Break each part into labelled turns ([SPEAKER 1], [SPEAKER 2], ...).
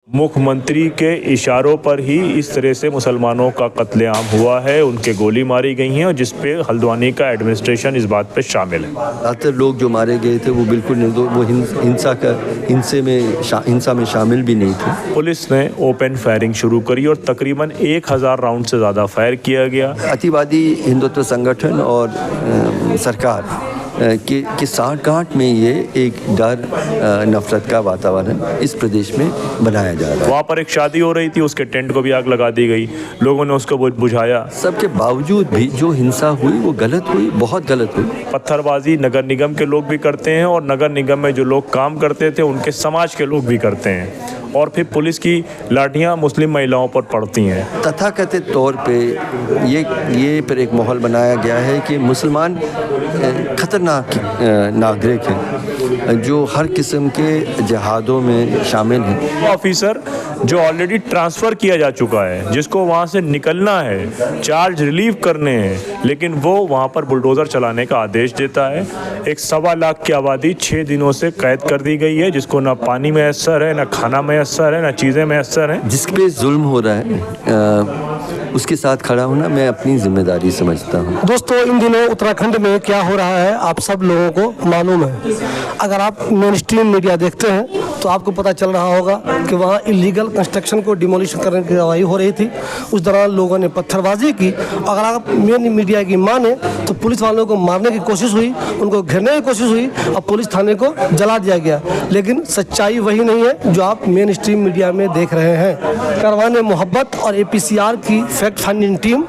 [SPEAKER 1] मुख्यमंत्री के इशारों पर ही इस तरह से मुसलमानों का कत्लेआम हुआ है, उनके गोली मारी गई हैं और जिस पे हल्द्वानी का एडमिनिस्ट्रेशन इस बात पे शामिल है।
[SPEAKER 2] ज़्यादातर लोग जो मारे गए थे वो बिल्कुल वो हिंसा में शामिल भी नहीं थे।
[SPEAKER 1] पुलिस ने ओपन फायरिंग शुरू करी और तकरीबन 1000 राउंड से ज़्यादा फायर किया गया।
[SPEAKER 2] अतिवादी हिंदुत्व संगठन और सरकार के साठ-गांठ में ये एक डर नफरत का वातावरण इस प्रदेश में बनाया जा रहा है।
[SPEAKER 1] वहाँ पर एक शादी हो रही थी, उसके टेंट को भी आग लगा दी गई, लोगों ने उसको बुझाया।
[SPEAKER 2] सबके बावजूद भी जो हिंसा हुई वो गलत हुई, बहुत गलत हुई।
[SPEAKER 1] पत्थरबाजी नगर निगम के लोग भी करते हैं और नगर निगम में जो लोग काम करते थे उनके समाज के लोग भी करते हैं, और फिर पुलिस की लाठियां मुस्लिम महिलाओं पर पड़ती हैं।
[SPEAKER 2] तथाकथित तौर पे ये पर एक माहौल बनाया गया है कि मुसलमान खतरनाक नागरिक हैं जो हर किस्म के जिहादों में शामिल हैं।
[SPEAKER 1] ऑफिसर जो ऑलरेडी ट्रांसफ़र किया जा चुका है, जिसको वहाँ से निकलना है, चार्ज रिलीव करने हैं, लेकिन वो वहाँ पर बुलडोज़र चलाने का आदेश देता है। एक 1.25 लाख की आबादी 6 दिनों से कैद कर दी गई है, जिसको ना पानी मैसर है, ना खाना मैसर है, ना चीज़ें मैसर हैं।
[SPEAKER 2] जिस पे जुल्म हो रहा है उसके साथ खड़ा होना मैं अपनी जिम्मेदारी समझता हूँ।
[SPEAKER 3] दोस्तों, इन दिनों उत्तराखंड में क्या हो रहा है आप सब लोगों को मालूम है। अगर आप मेन स्ट्रीम मीडिया देखते हैं तो आपको पता चल रहा होगा कि वहाँ इलीगल कंस्ट्रक्शन को डिमोलिशन करने की कार्रवाई हो रही थी। उस दौरान लोगों ने पत्थरबाजी की। अगर आप मेन मीडिया की माने तो पुलिस वालों को मारने की कोशिश हुई, उनको घेरने की कोशिश हुई और पुलिस थाने को जला दिया गया। लेकिन सच्चाई वही नहीं है जो आप मेन स्ट्रीम मीडिया में देख रहे हैं। करवाने मोहब्बत और APCR की फैक्ट फाइंडिंग टीम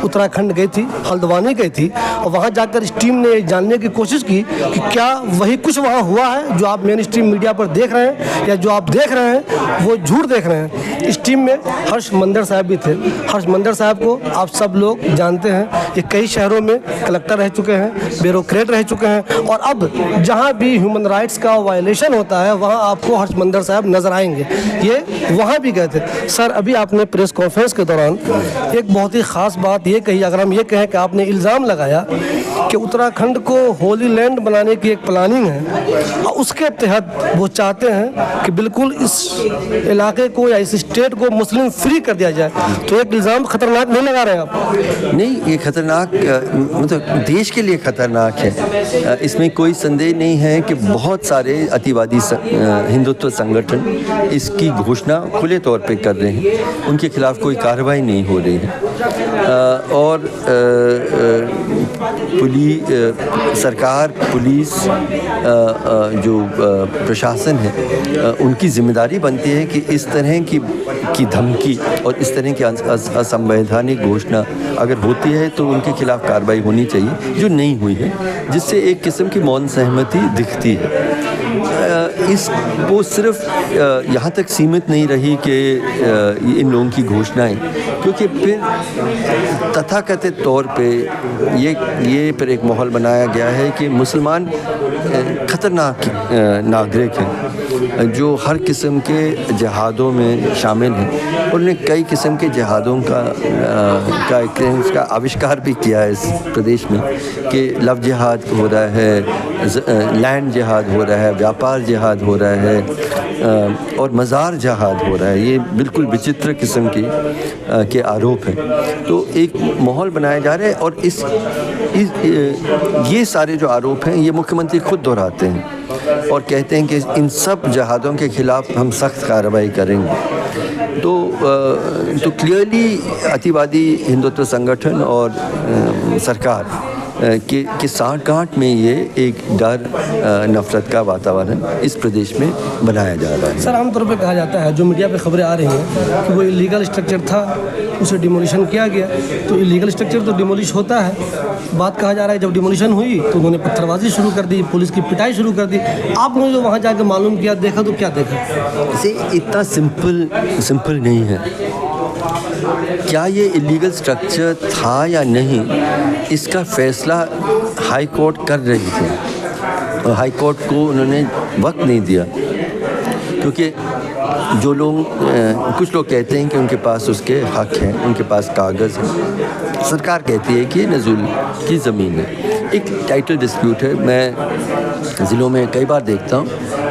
[SPEAKER 3] उत्तराखंड गई थी, हल्द्वानी गई थी, और वहाँ जाकर इस टीम ने जानने की कोशिश की कि क्या वही कुछ वहाँ हुआ है जो आप मेन स्ट्रीम मीडिया पर देख रहे हैं, या जो आप देख रहे हैं वो झूठ देख रहे हैं। इस टीम में हर्ष मंदर साहब भी थे। हर्ष मंदर साहब को आप सब लोग जानते हैं, ये कई शहरों में कलेक्टर रह चुके हैं, ब्यूरोक्रेट रह चुके हैं, और अब जहाँ भी ह्यूमन राइट्स का वायलेशन होता है वहाँ आपको हर्ष मंदर साहब नजर आएंगे। ये वहाँ भी गए थे। सर, अभी आपने प्रेस कॉन्फ्रेंस के दौरान एक बहुत ही ख़ास बात ये कही, अगर हम ये कहें कि आपने इल्ज़ाम लगाया कि उत्तराखंड को होली लैंड बनाने की एक प्लानिंग है और उसके तहत वो चाहते हैं कि बिल्कुल इस इलाके को या इस स्टेट को मुस्लिम फ्री कर दिया जाए। तो एक इल्ज़ाम खतरनाक नहीं लगा रहे हैं आप?
[SPEAKER 2] नहीं, ये खतरनाक मतलब देश के लिए खतरनाक है, इसमें कोई संदेह नहीं है कि बहुत सारे अतिवादी हिंदुत्व संगठन इसकी घोषणा खुले तौर पे कर रहे हैं, उनके खिलाफ कोई कार्रवाई नहीं हो रही है। और सरकार, पुलिस, जो प्रशासन है, उनकी जिम्मेदारी बनती है कि इस तरह की धमकी और इस तरह की असंवैधानिक घोषणा अगर होती है तो उनके खिलाफ कार्रवाई होनी चाहिए, जो नहीं हुई है, जिससे एक किस्म की मौन सहमति दिखती है। वो सिर्फ यहाँ तक सीमित नहीं रही कि इन लोगों की घोषणाएं, क्योंकि फिर तथाकथित तौर पे ये पर एक माहौल बनाया गया है कि मुसलमान खतरनाक नागरिक हैं जो हर किस्म के जिहादों में शामिल हैं, और उन्हें कई किस्म के जिहादों का आविष्कार भी किया है इस प्रदेश में, कि लव जिहाद हो रहा है, लैंड जिहाद हो रहा है, व्यापार जिहाद हो रहा है, और मज़ार जिहाद हो रहा है। ये बिल्कुल विचित्र किस्म के आरोप हैं। तो एक माहौल बनाया जा रहा है, और ये सारे जो आरोप हैं ये मुख्यमंत्री खुद दोहराते हैं और कहते हैं कि इन सब जिहादों के खिलाफ हम सख्त कार्रवाई करेंगे। तो क्लियरली अतिवादी हिंदुत्व संगठन और सरकार के साठ-गांठ में ये एक डर नफरत का वातावरण इस प्रदेश में बनाया जा रहा है।
[SPEAKER 3] सर, आमतौर पे कहा जाता है, जो मीडिया पे खबरें आ रही हैं कि वो इलीगल स्ट्रक्चर था, उसे डिमोलिशन किया गया। तो इलीगल स्ट्रक्चर तो डिमोलिश होता है। बात कहा जा रहा है जब डिमोलिशन हुई तो उन्होंने पत्थरबाजी शुरू कर दी, पुलिस की पिटाई शुरू कर दी। आपने जो वहाँ जाकर मालूम किया, देखा, तो क्या देखा?
[SPEAKER 2] इसे इतना सिंपल नहीं है। क्या ये इलीगल स्ट्रक्चर था या नहीं, इसका फैसला हाई कोर्ट कर रही थी, और हाई कोर्ट को उन्होंने वक्त नहीं दिया, क्योंकि जो लोग कुछ लोग कहते हैं कि उनके पास उसके हक हैं, उनके पास कागज़ हैं। सरकार कहती है कि ये नज़ुल की ज़मीन है, एक टाइटल डिस्प्यूट है, मैं ज़िलों में कई बार देखता हूँ।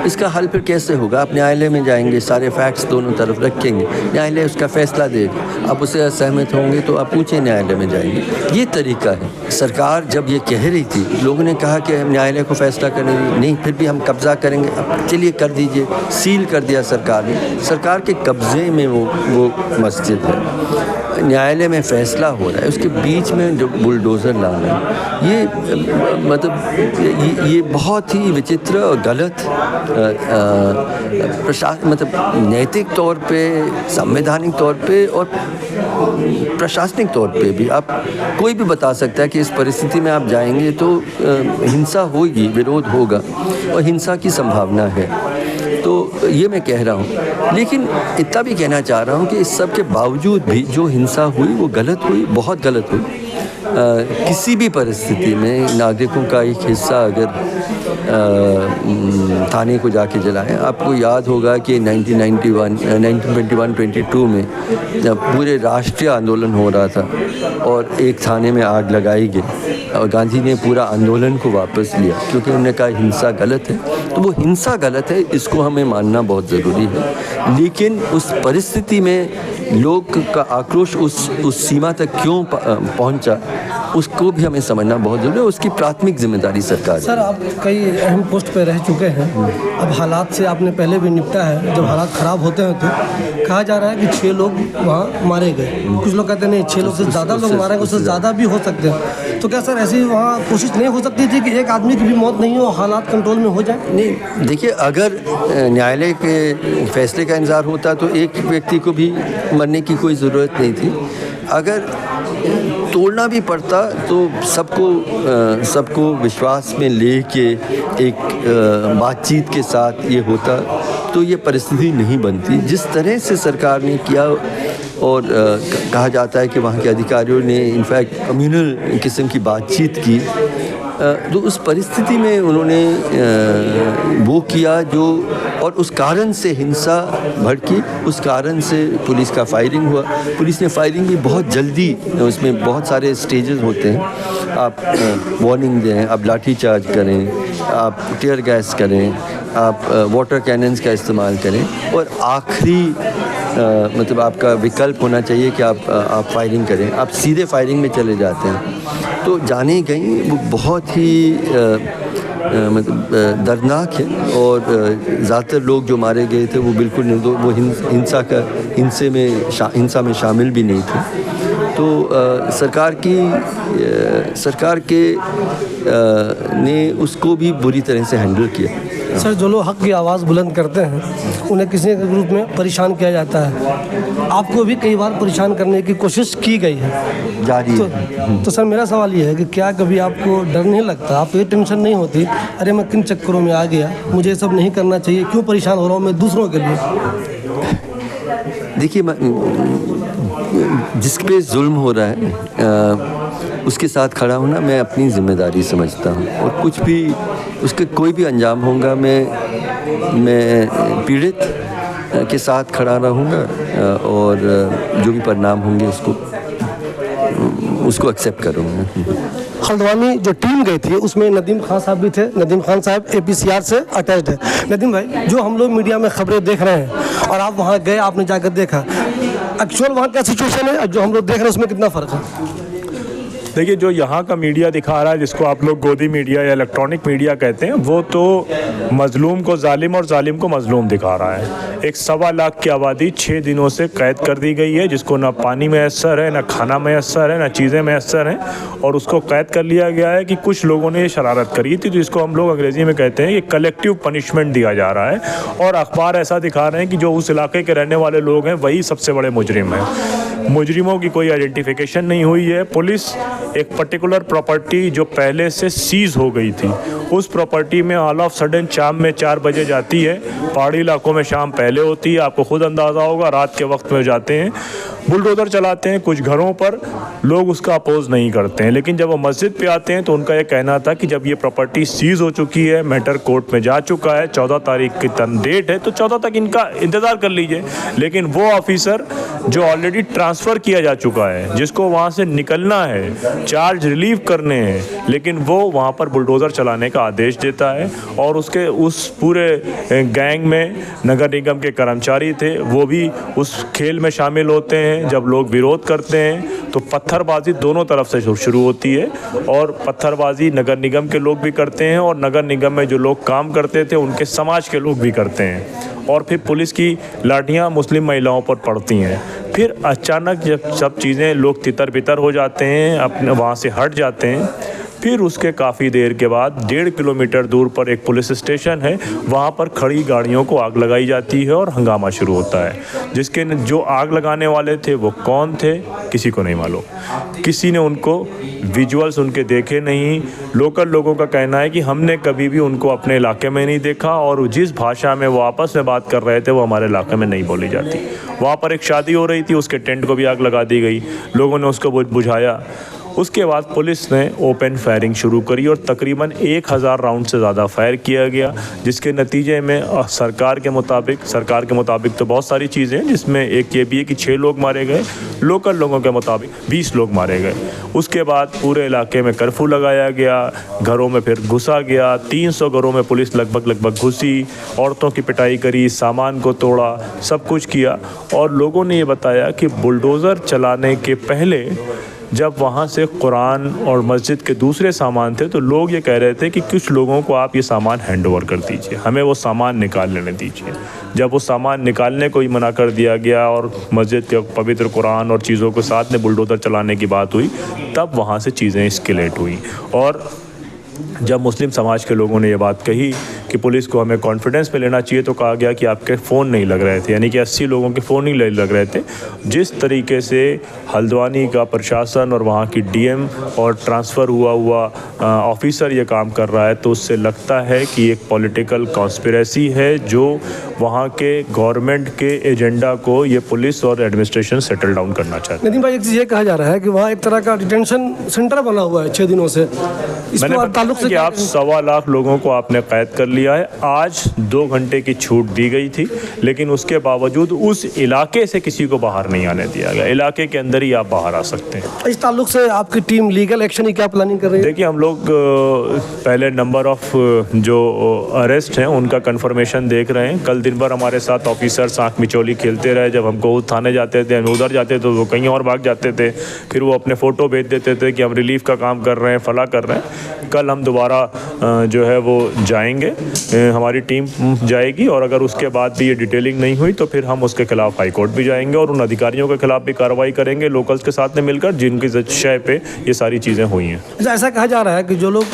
[SPEAKER 2] इसका हल फिर कैसे होगा? आप न्यायालय में जाएंगे, सारे फैक्ट्स दोनों तरफ रखेंगे, न्यायालय उसका फैसला देगा, आप उससे असहमत होंगे तो आप ऊँचे न्यायालय में जाएंगे। ये तरीका है। सरकार जब ये कह रही थी, लोगों ने कहा कि न्यायालय को फैसला करने नहीं, फिर भी हम कब्ज़ा करेंगे। अब चलिए कर दीजिए, सील कर दिया सरकार ने। सरकार के कब्ज़े में वो मस्जिद है, न्यायालय में फ़ैसला हो रहा है, उसके बीच में जो बुलडोज़र लाना है, ये मतलब ये बहुत ही विचित्र और गलत मतलब नैतिक तौर पे, संवैधानिक तौर पे और प्रशासनिक तौर पे भी। आप कोई भी बता सकता है कि इस परिस्थिति में आप जाएंगे तो हिंसा होगी, विरोध होगा और हिंसा की संभावना है। तो ये मैं कह रहा हूँ, लेकिन इतना भी कहना चाह रहा हूँ कि इस सब के बावजूद भी जो हिंसा हुई वो गलत हुई, बहुत गलत हुई। किसी भी परिस्थिति में नागरिकों का एक हिस्सा अगर थाने को जाके जलाएं। आपको याद होगा कि 1921-22 में जब पूरे राष्ट्रीय आंदोलन हो रहा था और एक थाने में आग लगाई गई और गांधी ने पूरा आंदोलन को वापस लिया क्योंकि उन्होंने कहा हिंसा गलत है। तो वो हिंसा गलत है, इसको हमें मानना बहुत ज़रूरी है। लेकिन उस परिस्थिति में लोग का आक्रोश उस सीमा तक क्यों पहुंचा, उसको भी हमें समझना बहुत ज़रूरी है। उसकी प्राथमिक जिम्मेदारी सरकार।
[SPEAKER 3] सर, आप कई अहम पोस्ट पे रह चुके हैं, अब हालात से आपने पहले भी निपटा है। जब हालात ख़राब होते हैं तो कहा जा रहा है कि 6 लोग वहाँ मारे गए, कुछ लोग कहते हैं नहीं 6 लोग से ज़्यादा लोग मारे गए, उससे ज़्यादा भी हो सकते हैं। तो क्या सर ऐसी वहाँ कोशिश नहीं हो सकती थी कि एक आदमी की भी मौत नहीं हो, हालात कंट्रोल में हो जाए?
[SPEAKER 2] नहीं, देखिए, अगर न्यायालय के फैसले का इंतज़ार होता तो एक व्यक्ति को भी मरने की कोई ज़रूरत नहीं थी। अगर तोड़ना भी पड़ता तो सबको विश्वास में लेके एक बातचीत के साथ ये होता तो ये परिस्थिति नहीं बनती जिस तरह से सरकार ने किया। और कहा जाता है कि वहाँ के अधिकारियों ने इनफैक्ट कम्युनल किस्म की बातचीत की। तो उस परिस्थिति में उन्होंने वो किया जो, और उस कारण से हिंसा भड़की, उस कारण से पुलिस का फायरिंग हुआ। पुलिस ने फायरिंग भी बहुत जल्दी, उसमें बहुत सारे स्टेजेस होते हैं। आप वार्निंग दें, आप लाठी चार्ज करें, आप टीयर गैस करें, आप वाटर कैनन्स का इस्तेमाल करें, और आखिरी मतलब आपका विकल्प होना चाहिए कि आप फायरिंग करें। आप सीधे फायरिंग में चले जाते हैं। तो जाने गई वो बहुत ही मतलब दर्दनाक है। और ज़्यादातर लोग जो मारे गए थे वो बिल्कुल निर्दोष, वो हिंसा में शामिल भी नहीं थे। तो सरकार के ने उसको भी बुरी तरह से हैंडल किया।
[SPEAKER 3] सर, जो लोग हक की आवाज़ बुलंद करते हैं उन्हें किसी के रूप में परेशान किया जाता है। आपको भी कई बार परेशान करने की कोशिश की गई है,
[SPEAKER 2] जारी है।
[SPEAKER 3] तो सर मेरा सवाल ये है कि क्या कभी आपको डर नहीं लगता, आपको ये टेंशन नहीं होती, अरे मैं किन चक्करों में आ गया, मुझे ये सब नहीं करना चाहिए, क्यों परेशान हो रहा हूँ मैं दूसरों के लिए?
[SPEAKER 2] देखिए, जिस पे जुल्म हो रहा है उसके साथ खड़ा होना मैं अपनी जिम्मेदारी समझता हूँ। और कुछ भी उसके कोई भी अंजाम होगा, मैं पीड़ित के साथ खड़ा रहूँगा और जो भी परिणाम होंगे उसको एक्सेप्ट करूँगा।
[SPEAKER 3] हल्द्वानी जो टीम गई थी उसमें नदीम खान साहब भी थे। नदीम खान साहब APCR से अटैच्ड है। नदीम भाई, जो हम लोग मीडिया में खबरें देख रहे हैं और आप वहाँ गए, आपने जाकर देखा, एक्चुअल वहाँ का सिचुएशन है और जो हम लोग देख रहे हैं उसमें कितना फ़र्क है?
[SPEAKER 1] देखिए, जो यहाँ का मीडिया दिखा रहा है, जिसको आप लोग गोदी मीडिया या इलेक्ट्रॉनिक मीडिया कहते हैं, वो तो मजलूम को जालिम और जालिम को मजलूम दिखा रहा है। एक 1.25 लाख की आबादी 6 दिनों से कैद कर दी गई है, जिसको ना पानी मैसर है, ना खाना मैसर है, ना चीज़ें मैसर हैं, और उसको कैद कर लिया गया है कि कुछ लोगों ने ये शरारत करी थी, जिसको हम लोग अंग्रेज़ी में कहते हैं कि कलेक्टिव पनिशमेंट दिया जा रहा है। और अखबार ऐसा दिखा रहे हैं कि जो उस इलाके के रहने वाले लोग हैं वही सबसे बड़े मुजरिम हैं। मुजरिमों की कोई आइडेंटिफिकेशन नहीं हुई है। पुलिस एक पर्टिकुलर प्रॉपर्टी जो पहले से सीज हो गई थी, उस प्रॉपर्टी में ऑल ऑफ सडन शाम में 4 बजे जाती है। पहाड़ी इलाकों में शाम पहले होती है, आपको खुद अंदाज़ा होगा, रात के वक्त में जाते हैं, बुलडोज़र चलाते हैं। कुछ घरों पर लोग उसका अपोज नहीं करते हैं, लेकिन जब वो मस्जिद पे आते हैं तो उनका ये कहना था कि जब ये प्रॉपर्टी सीज हो चुकी है, मैटर कोर्ट में जा चुका है, 14 तारीख की डेट है, तो 14 तक इनका इंतज़ार कर लीजिए। लेकिन वो ऑफिसर जो ऑलरेडी ट्रांसफ़र किया जा चुका है, जिसको वहाँ से निकलना है, चार्ज रिलीव करने हैं, लेकिन वो वहाँ पर बुलडोज़र चलाने का आदेश देता है। और उसके उस पूरे गैंग में नगर निगम के कर्मचारी थे, वो भी उस खेल में शामिल होते हैं। जब लोग विरोध करते हैं तो पत्थरबाजी दोनों तरफ से शुरू होती है, और पत्थरबाजी नगर निगम के लोग भी करते हैं और नगर निगम में जो लोग काम करते थे उनके समाज के लोग भी करते हैं। और फिर पुलिस की लाठियां मुस्लिम महिलाओं पर पड़ती हैं। फिर अचानक जब सब चीज़ें लोग तितर बितर हो जाते हैं, अपने वहाँ से हट जाते हैं, फिर उसके काफ़ी देर के बाद 1.5 किलोमीटर दूर पर एक पुलिस स्टेशन है, वहाँ पर खड़ी गाड़ियों को आग लगाई जाती है और हंगामा शुरू होता है। जिसके जो आग लगाने वाले थे वो कौन थे, किसी को नहीं मालूम। किसी ने उनको विजुअल्स उनके देखे नहीं। लोकल लोगों का कहना है कि हमने कभी भी उनको अपने इलाके में नहीं देखा, और जिस भाषा में वो आपस में बात कर रहे थे वो हमारे इलाके में नहीं बोली जाती। वहाँ पर एक शादी हो रही थी, उसके टेंट को भी आग लगा दी गई, लोगों ने उसको बुझाया। उसके बाद पुलिस ने ओपन फायरिंग शुरू करी और तकरीबन 1000 राउंड से ज़्यादा फायर किया गया, जिसके नतीजे में सरकार के मुताबिक तो बहुत सारी चीज़ें हैं, जिसमें एक ये भी है कि 6 लोग मारे गए, लोकल लोगों के मुताबिक 20 लोग मारे गए। उसके बाद पूरे इलाके में कर्फ्यू लगाया गया, घरों में फिर घुसा गया, 300 घरों में पुलिस लगभग घुसी, औरतों की पिटाई करी, सामान को तोड़ा, सब कुछ किया। और लोगों ने ये बताया कि बुलडोज़र चलाने के पहले जब वहाँ से कुरान और मस्जिद के दूसरे सामान थे तो लोग ये कह रहे थे कि कुछ लोगों को आप ये सामान हैंड ओवर कर दीजिए, हमें वो सामान निकाल लेने दीजिए। जब वो सामान निकालने को ही मना कर दिया गया और मस्जिद के पवित्र कुरान और चीज़ों के साथ में बुलडोज़र चलाने की बात हुई, तब वहाँ से चीज़ें एस्केलेट हुई। और जब मुस्लिम समाज के लोगों ने ये बात कही कि पुलिस को हमें कॉन्फिडेंस पे लेना चाहिए, तो कहा गया कि आपके फ़ोन नहीं लग रहे थे, यानी कि 80 लोगों के फ़ोन नहीं लग रहे थे। जिस तरीके से हल्द्वानी का प्रशासन और वहाँ की डीएम और ट्रांसफ़र हुआ ऑफिसर ये काम कर रहा है, तो उससे लगता है कि एक पॉलिटिकल कॉन्स्पिरेसी है जो वहाँ के गवर्नमेंट के एजेंडा को ये पुलिस और एडमिनिस्ट्रेशन सेटल डाउन करना चाहते हैं।
[SPEAKER 3] नितिन भाई, एक चीज़ ये कहा जा रहा है कि वहाँ एक तरह का डिटेंशन सेंटर बना हुआ है 6 दिनों से।
[SPEAKER 1] मैंने बताया कि आप 1.25 लाख लोगों को आपने कैद कर लिया है। आज 2 घंटे की छूट दी गई थी, लेकिन उसके बावजूद उस इलाके से किसी को बाहर नहीं आने दिया गया। इलाके के अंदर ही आप बाहर आ सकते हैं।
[SPEAKER 3] इस ताल्लुक से आपकी टीम लीगल एक्शन की क्या प्लानिंग कर रही है?
[SPEAKER 1] देखिए, हम लोग पहले नंबर ऑफ जो अरेस्ट हैं उनका कंफर्मेशन देख रहे हैं। कल दिन भर हमारे साथ ऑफिसर्स आँख मिचौली खेलते रहे। जब हमको थाने जाते थे, हम उधर जाते तो वो कहीं और भाग जाते थे। फिर वो अपने फ़ोटो भेज देते थे कि हम रिलीफ का काम कर रहे हैं, फला कर रहे हैं। कल हम दोबारा जो है वो जाएंगे, हमारी टीम जाएगी, और अगर उसके बाद भी ये डिटेलिंग नहीं हुई तो फिर हम उसके खिलाफ हाई कोर्ट भी जाएंगे और उन अधिकारियों के खिलाफ भी कार्रवाई करेंगे लोकल्स के साथ में मिलकर, जिनकी शय पे ये सारी चीज़ें हुई हैं।
[SPEAKER 3] ऐसा कहा जा रहा है कि जो लोग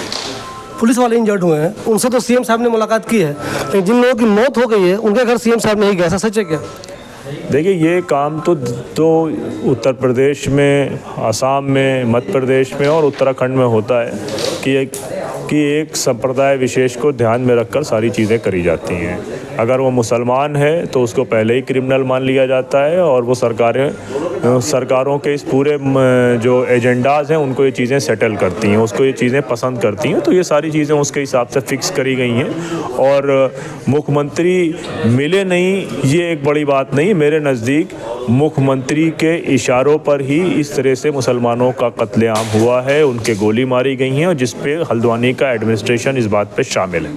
[SPEAKER 3] पुलिस वाले इंजर्ड हुए हैं उनसे तो सीएम साहब ने मुलाकात की है, लेकिन जिन लोगों की मौत हो गई है उनके घर सीएम साहब नहीं गए, ऐसा सच है क्या?
[SPEAKER 1] देखिए, ये काम तो उत्तर प्रदेश में, असम में, मध्य प्रदेश में और उत्तराखंड में होता है कि एक संप्रदाय विशेष को ध्यान में रखकर सारी चीज़ें करी जाती हैं। अगर वो मुसलमान है तो उसको पहले ही क्रिमिनल मान लिया जाता है, और वो सरकारों के इस पूरे जो एजेंडाज़ हैं उनको ये चीज़ें सेटल करती हैं, उसको ये चीज़ें पसंद करती हैं। तो ये सारी चीज़ें उसके हिसाब से फिक्स करी गई हैं। और मुख्यमंत्री मिले नहीं, ये एक बड़ी बात नहीं। मेरे नज़दीक मुख्यमंत्री के इशारों पर ही इस तरह से मुसलमानों का कत्लेआम हुआ है, उनके गोली मारी गई हैं, और जिस पे हल्द्वानी का एडमिनिस्ट्रेशन इस बात पे शामिल है।